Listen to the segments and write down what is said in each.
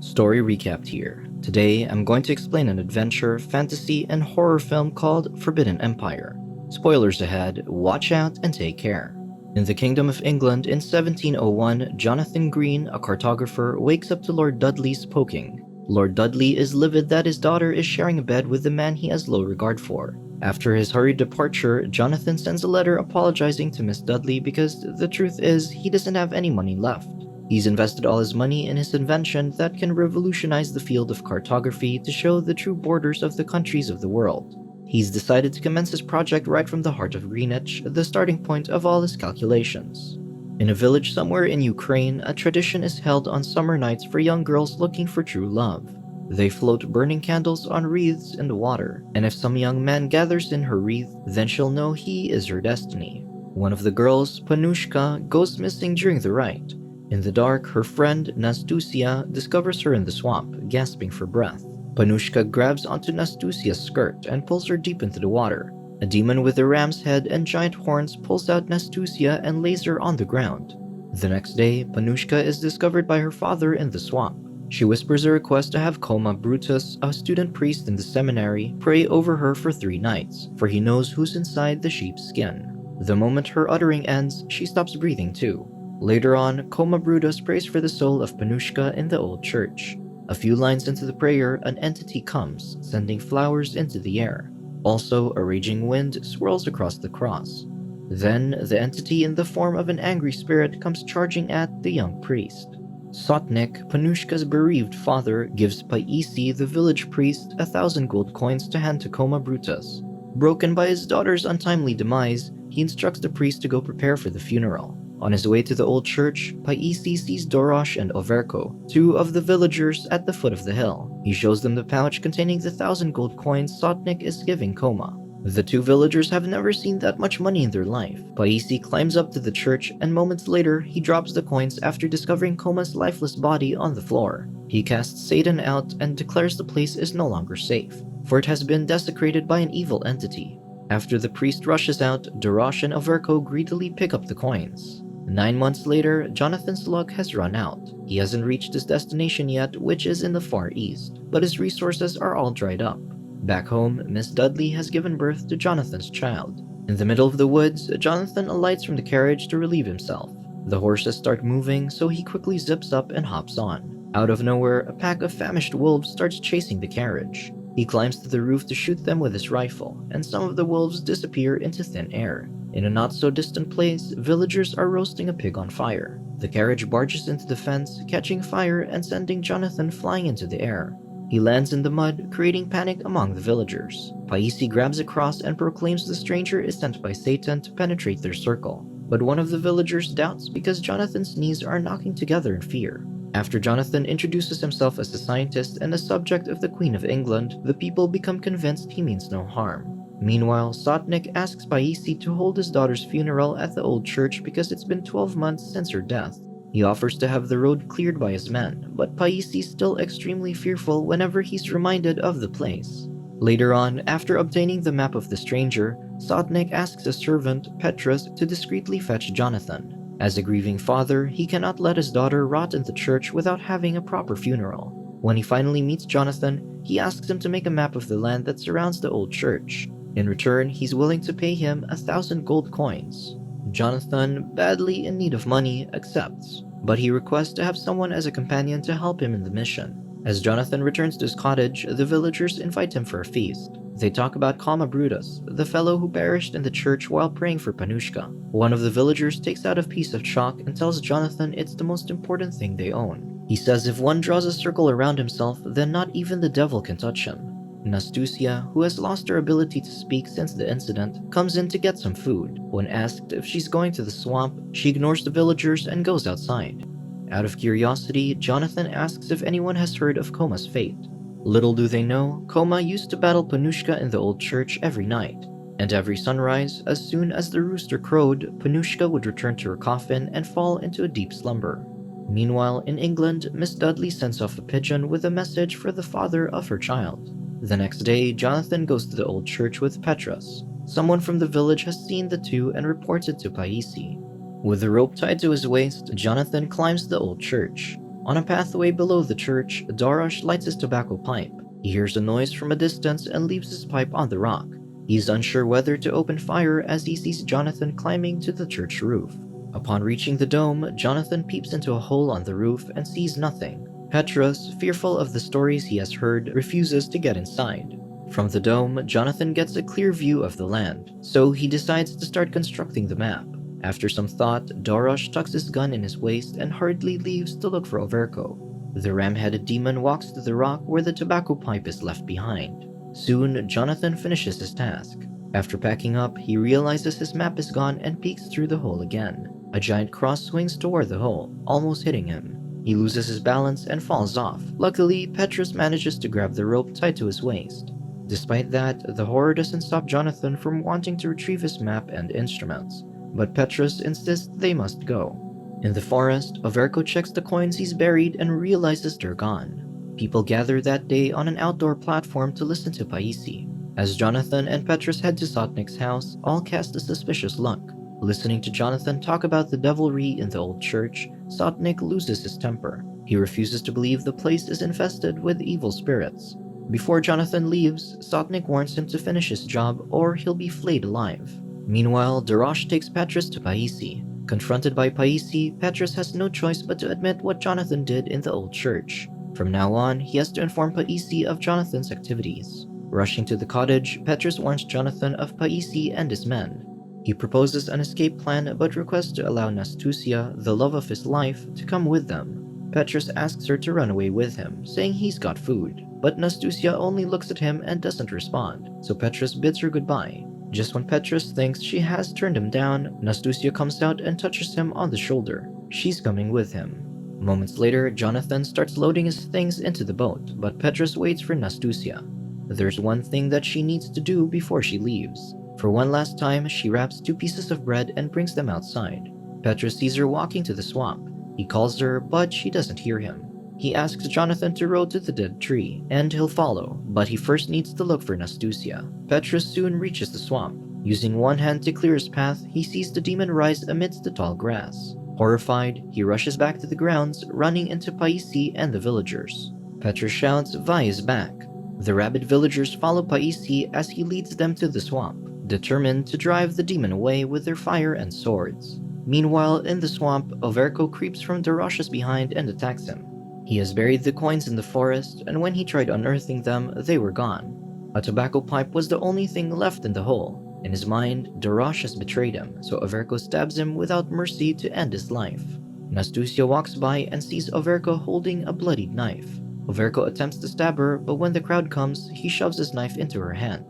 Story recapped here. Today, I'm going to explain an adventure, fantasy, and horror film called Forbidden Empire. Spoilers ahead, watch out and take care. In the Kingdom of England in 1701, Jonathan Green, a cartographer, wakes up to Lord Dudley's poking. Lord Dudley is livid that his daughter is sharing a bed with the man he has low regard for. After his hurried departure, Jonathan sends a letter apologizing to Miss Dudley because the truth is he doesn't have any money left. He's invested all his money in his invention that can revolutionize the field of cartography to show the true borders of the countries of the world. He's decided to commence his project right from the heart of Greenwich, the starting point of all his calculations. In a village somewhere in Ukraine, a tradition is held on summer nights for young girls looking for true love. They float burning candles on wreaths in the water, and if some young man gathers in her wreath, then she'll know he is her destiny. One of the girls, Panushka, goes missing during the rite. In the dark, her friend, Nastusia, discovers her in the swamp, gasping for breath. Panushka grabs onto Nastusia's skirt and pulls her deep into the water. A demon with a ram's head and giant horns pulls out Nastusia and lays her on the ground. The next day, Panushka is discovered by her father in the swamp. She whispers a request to have Coma Brutus, a student priest in the seminary, pray over her for 3 nights, for he knows who's inside the sheep's skin. The moment her uttering ends, she stops breathing too. Later on, Coma Brutus prays for the soul of Panushka in the old church. A few lines into the prayer, an entity comes, sending flowers into the air. Also, a raging wind swirls across the cross. Then, the entity in the form of an angry spirit comes charging at the young priest. Sotnik, Panushka's bereaved father, gives Paisi, the village priest, 1,000 gold coins to hand to Coma Brutus. Broken by his daughter's untimely demise, he instructs the priest to go prepare for the funeral. On his way to the old church, Paisi sees Dorosh and Overko, 2 of the villagers, at the foot of the hill. He shows them the pouch containing the 1,000 gold coins Sotnik is giving Coma. The 2 villagers have never seen that much money in their life. Paisi climbs up to the church, and moments later, he drops the coins after discovering Coma's lifeless body on the floor. He casts Satan out and declares the place is no longer safe, for it has been desecrated by an evil entity. After the priest rushes out, Dorosh and Overko greedily pick up the coins. 9 months later, Jonathan's luck has run out. He hasn't reached his destination yet, which is in the Far East, but his resources are all dried up. Back home, Miss Dudley has given birth to Jonathan's child. In the middle of the woods, Jonathan alights from the carriage to relieve himself. The horses start moving, so he quickly zips up and hops on. Out of nowhere, a pack of famished wolves starts chasing the carriage. He climbs to the roof to shoot them with his rifle, and some of the wolves disappear into thin air. In a not-so-distant place, villagers are roasting a pig on fire. The carriage barges into the fence, catching fire and sending Jonathan flying into the air. He lands in the mud, creating panic among the villagers. Paisi grabs a cross and proclaims the stranger is sent by Satan to penetrate their circle. But one of the villagers doubts because Jonathan's knees are knocking together in fear. After Jonathan introduces himself as a scientist and a subject of the Queen of England, the people become convinced he means no harm. Meanwhile, Sotnik asks Paisi to hold his daughter's funeral at the old church because it's been 12 months since her death. He offers to have the road cleared by his men, but Paisi's still extremely fearful whenever he's reminded of the place. Later on, after obtaining the map of the stranger, Sotnik asks a servant, Petrus, to discreetly fetch Jonathan. As a grieving father, he cannot let his daughter rot in the church without having a proper funeral. When he finally meets Jonathan, he asks him to make a map of the land that surrounds the old church. In return, he's willing to pay him 1,000 gold coins. Jonathan, badly in need of money, accepts, but he requests to have someone as a companion to help him in the mission. As Jonathan returns to his cottage, the villagers invite him for a feast. They talk about Coma Brutus, the fellow who perished in the church while praying for Panushka. One of the villagers takes out a piece of chalk and tells Jonathan it's the most important thing they own. He says if one draws a circle around himself, then not even the devil can touch him. Nastusia, who has lost her ability to speak since the incident, comes in to get some food. When asked if she's going to the swamp, she ignores the villagers and goes outside. Out of curiosity, Jonathan asks if anyone has heard of Coma's fate. Little do they know, Coma used to battle Panushka in the old church every night. And every sunrise, as soon as the rooster crowed, Panushka would return to her coffin and fall into a deep slumber. Meanwhile, in England, Miss Dudley sends off a pigeon with a message for the father of her child. The next day, Jonathan goes to the old church with Petrus. Someone from the village has seen the 2 and reports it to Paisi. With the rope tied to his waist, Jonathan climbs the old church. On a pathway below the church, Dorosh lights his tobacco pipe. He hears a noise from a distance and leaves his pipe on the rock. He's unsure whether to open fire as he sees Jonathan climbing to the church roof. Upon reaching the dome, Jonathan peeps into a hole on the roof and sees nothing. Petrus, fearful of the stories he has heard, refuses to get inside. From the dome, Jonathan gets a clear view of the land, so he decides to start constructing the map. After some thought, Dorosh tucks his gun in his waist and hurriedly leaves to look for Overko. The ram-headed demon walks to the rock where the tobacco pipe is left behind. Soon, Jonathan finishes his task. After packing up, he realizes his map is gone and peeks through the hole again. A giant cross swings toward the hole, almost hitting him. He loses his balance and falls off. Luckily, Petrus manages to grab the rope tied to his waist. Despite that, the horror doesn't stop Jonathan from wanting to retrieve his map and instruments, but Petrus insists they must go. In the forest, Overko checks the coins he's buried and realizes they're gone. People gather that day on an outdoor platform to listen to Paisi. As Jonathan and Petrus head to Sotnik's house, all cast a suspicious look. Listening to Jonathan talk about the devilry in the old church, Sotnik loses his temper. He refuses to believe the place is infested with evil spirits. Before Jonathan leaves, Sotnik warns him to finish his job or he'll be flayed alive. Meanwhile, Dorosh takes Petrus to Paisi. Confronted by Paisi, Petrus has no choice but to admit what Jonathan did in the old church. From now on, he has to inform Paisi of Jonathan's activities. Rushing to the cottage, Petrus warns Jonathan of Paisi and his men. He proposes an escape plan but requests to allow Nastusia, the love of his life, to come with them. Petrus asks her to run away with him, saying he's got food. But Nastusia only looks at him and doesn't respond, so Petrus bids her goodbye. Just when Petrus thinks she has turned him down, Nastusia comes out and touches him on the shoulder. She's coming with him. Moments later, Jonathan starts loading his things into the boat, but Petrus waits for Nastusia. There's one thing that she needs to do before she leaves. For one last time, she wraps 2 pieces of bread and brings them outside. Petrus sees her walking to the swamp. He calls her, but she doesn't hear him. He asks Jonathan to row to the dead tree, and he'll follow, but he first needs to look for Nastusia. Petrus soon reaches the swamp. Using one hand to clear his path, he sees the demon rise amidst the tall grass. Horrified, he rushes back to the grounds, running into Paisi and the villagers. Petrus shouts, "Vi is back." The rabid villagers follow Paisi as he leads them to the swamp, determined to drive the demon away with their fire and swords. Meanwhile, in the swamp, Overko creeps from Dorosh's behind and attacks him. He has buried the coins in the forest, and when he tried unearthing them, they were gone. A tobacco pipe was the only thing left in the hole. In his mind, Dorosh has betrayed him, so Overko stabs him without mercy to end his life. Nastusia walks by and sees Overko holding a bloodied knife. Overko attempts to stab her, but when the crowd comes, he shoves his knife into her hand.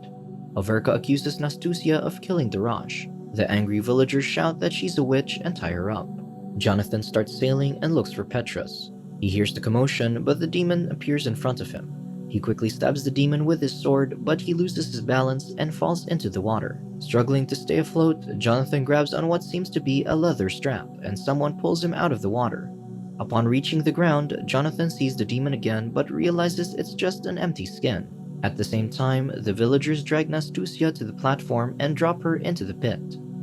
Overko accuses Nastusia of killing Dorosh. The angry villagers shout that she's a witch and tie her up. Jonathan starts sailing and looks for Petrus. He hears the commotion, but the demon appears in front of him. He quickly stabs the demon with his sword, but he loses his balance and falls into the water. Struggling to stay afloat, Jonathan grabs on what seems to be a leather strap, and someone pulls him out of the water. Upon reaching the ground, Jonathan sees the demon again, but realizes it's just an empty skin. At the same time, the villagers drag Nastusia to the platform and drop her into the pit.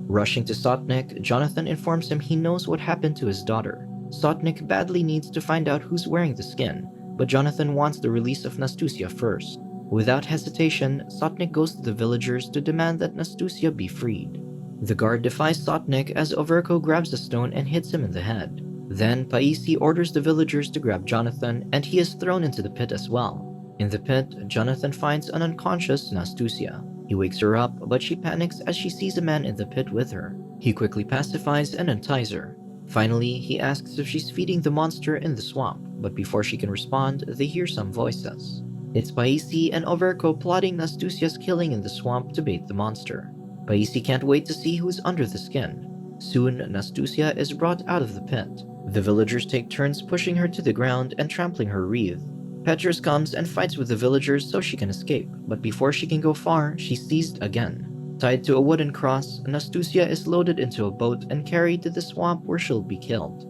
Rushing to Sotnik, Jonathan informs him he knows what happened to his daughter. Sotnik badly needs to find out who's wearing the skin, but Jonathan wants the release of Nastusia first. Without hesitation, Sotnik goes to the villagers to demand that Nastusia be freed. The guard defies Sotnik as Overko grabs a stone and hits him in the head. Then Paisi orders the villagers to grab Jonathan, and he is thrown into the pit as well. In the pit, Jonathan finds an unconscious Nastusia. He wakes her up, but she panics as she sees a man in the pit with her. He quickly pacifies and unties her. Finally, he asks if she's feeding the monster in the swamp, but before she can respond, they hear some voices. It's Paisi and Overko plotting Nastusia's killing in the swamp to bait the monster. Paisi can't wait to see who's under the skin. Soon, Nastusia is brought out of the pit. The villagers take turns pushing her to the ground and trampling her wreath. Petrus comes and fights with the villagers so she can escape, but before she can go far, she's seized again. Tied to a wooden cross, Nastusia is loaded into a boat and carried to the swamp where she'll be killed.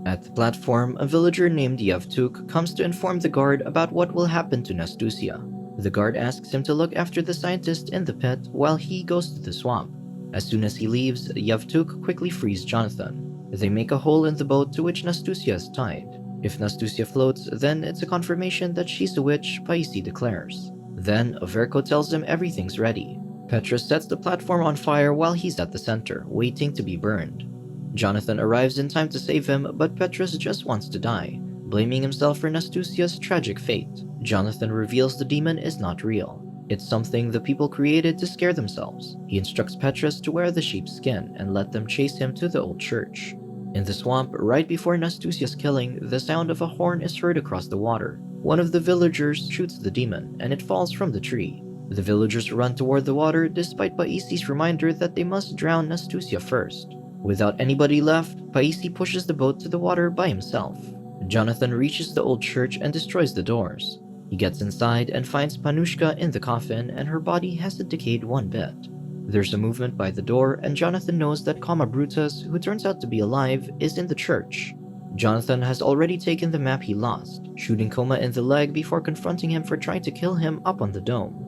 At the platform, a villager named Yevtuk comes to inform the guard about what will happen to Nastusia. The guard asks him to look after the scientist in the pit while he goes to the swamp. As soon as he leaves, Yevtuk quickly frees Jonathan. They make a hole in the boat to which Nastusia is tied. If Nastusia floats, then it's a confirmation that she's a witch, Paisi declares. Then, Averko tells him everything's ready. Petrus sets the platform on fire while he's at the center, waiting to be burned. Jonathan arrives in time to save him, but Petrus just wants to die, blaming himself for Nastusia's tragic fate. Jonathan reveals the demon is not real. It's something the people created to scare themselves. He instructs Petrus to wear the sheep's skin and let them chase him to the old church. In the swamp, right before Nastusia's killing, the sound of a horn is heard across the water. One of the villagers shoots the demon, and it falls from the tree. The villagers run toward the water despite Paisi's reminder that they must drown Nastusia first. Without anybody left, Paisi pushes the boat to the water by himself. Jonathan reaches the old church and destroys the doors. He gets inside and finds Panushka in the coffin, and her body hasn't decayed one bit. There's a movement by the door, and Jonathan knows that Coma Brutus, who turns out to be alive, is in the church. Jonathan has already taken the map he lost, shooting Coma in the leg before confronting him for trying to kill him up on the dome.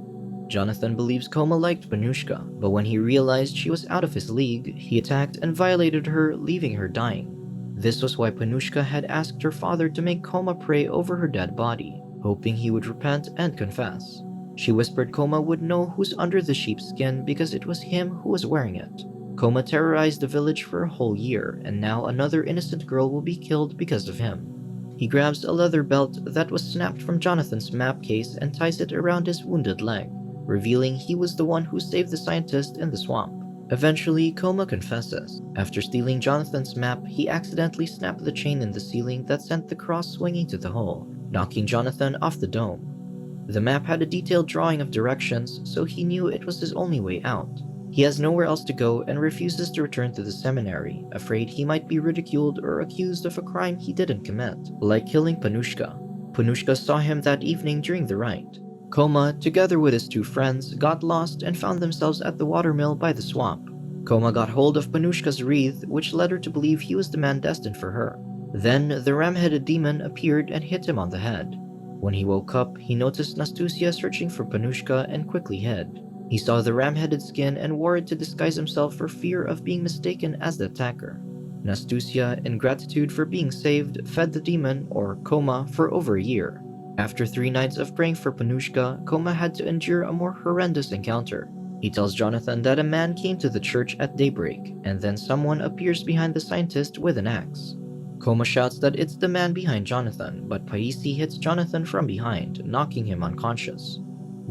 Jonathan believes Coma liked Panushka, but when he realized she was out of his league, he attacked and violated her, leaving her dying. This was why Panushka had asked her father to make Coma pray over her dead body, hoping he would repent and confess. She whispered Coma would know who's under the sheep's skin because it was him who was wearing it. Coma terrorized the village for a whole year, and now another innocent girl will be killed because of him. He grabs a leather belt that was snapped from Jonathan's map case and ties it around his wounded leg, revealing he was the one who saved the scientist in the swamp. Eventually, Coma confesses. After stealing Jonathan's map, he accidentally snapped the chain in the ceiling that sent the cross swinging to the hole, knocking Jonathan off the dome. The map had a detailed drawing of directions, so he knew it was his only way out. He has nowhere else to go and refuses to return to the seminary, afraid he might be ridiculed or accused of a crime he didn't commit, like killing Panushka. Panushka saw him that evening during the rite. Coma, together with his two friends, got lost and found themselves at the watermill by the swamp. Coma got hold of Panushka's wreath, which led her to believe he was the man destined for her. Then, the ram-headed demon appeared and hit him on the head. When he woke up, he noticed Nastusia searching for Panushka and quickly hid. He saw the ram-headed skin and wore it to disguise himself for fear of being mistaken as the attacker. Nastusia, in gratitude for being saved, fed the demon, or Coma, for over a year. After 3 nights of praying for Panushka, Coma had to endure a more horrendous encounter. He tells Jonathan that a man came to the church at daybreak, and then someone appears behind the scientist with an axe. Coma shouts that it's the man behind Jonathan, but Paisi hits Jonathan from behind, knocking him unconscious.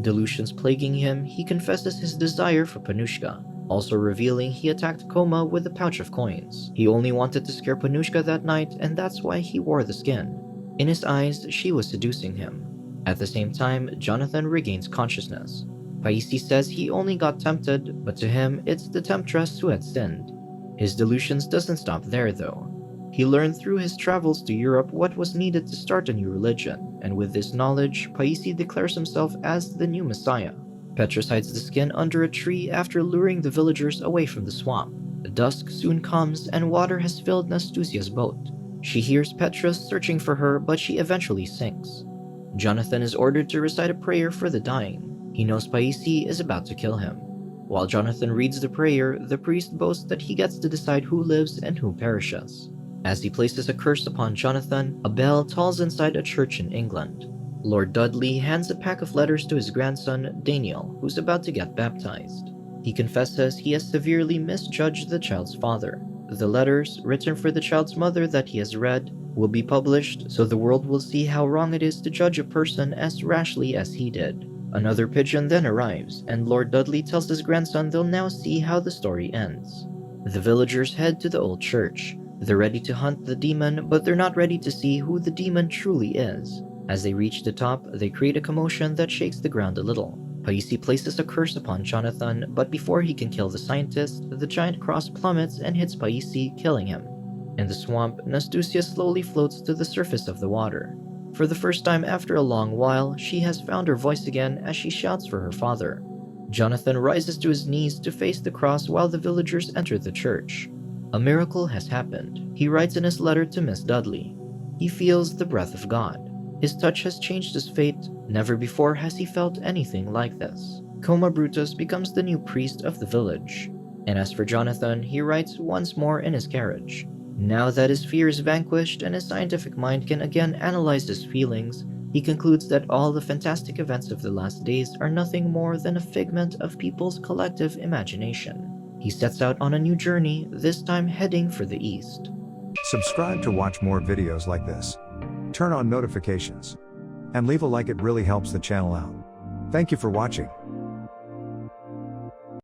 Delusions plaguing him, he confesses his desire for Panushka, also revealing he attacked Coma with a pouch of coins. He only wanted to scare Panushka that night, and that's why he wore the skin. In his eyes, she was seducing him. At the same time, Jonathan regains consciousness. Paisi says he only got tempted, but to him, it's the temptress who had sinned. His delusions doesn't stop there, though. He learned through his travels to Europe what was needed to start a new religion, and with this knowledge, Paisi declares himself as the new messiah. Petrus hides the skin under a tree after luring the villagers away from the swamp. Dusk soon comes, and water has filled Nastusia's boat. She hears Petrus searching for her, but she eventually sinks. Jonathan is ordered to recite a prayer for the dying. He knows Paisi is about to kill him. While Jonathan reads the prayer, the priest boasts that he gets to decide who lives and who perishes. As he places a curse upon Jonathan, a bell tolls inside a church in England. Lord Dudley hands a pack of letters to his grandson, Daniel, who's about to get baptized. He confesses he has severely misjudged the child's father. The letters, written for the child's mother that he has read, will be published so the world will see how wrong it is to judge a person as rashly as he did. Another pigeon then arrives, and Lord Dudley tells his grandson they'll now see how the story ends. The villagers head to the old church. They're ready to hunt the demon, but they're not ready to see who the demon truly is. As they reach the top, they create a commotion that shakes the ground a little. Paisi places a curse upon Jonathan, but before he can kill the scientist, the giant cross plummets and hits Paisi, killing him. In the swamp, Nastusia slowly floats to the surface of the water. For the first time after a long while, she has found her voice again as she shouts for her father. Jonathan rises to his knees to face the cross while the villagers enter the church. A miracle has happened, he writes in his letter to Miss Dudley. He feels the breath of God. His touch has changed his fate. Never before has he felt anything like this. Coma Brutus becomes the new priest of the village. And as for Jonathan, he writes once more in his carriage. Now that his fear is vanquished and his scientific mind can again analyze his feelings, he concludes that all the fantastic events of the last days are nothing more than a figment of people's collective imagination. He sets out on a new journey, this time heading for the east. Subscribe to watch more videos like this. Turn on notifications. And leave a like, it really helps the channel out. Thank you for watching.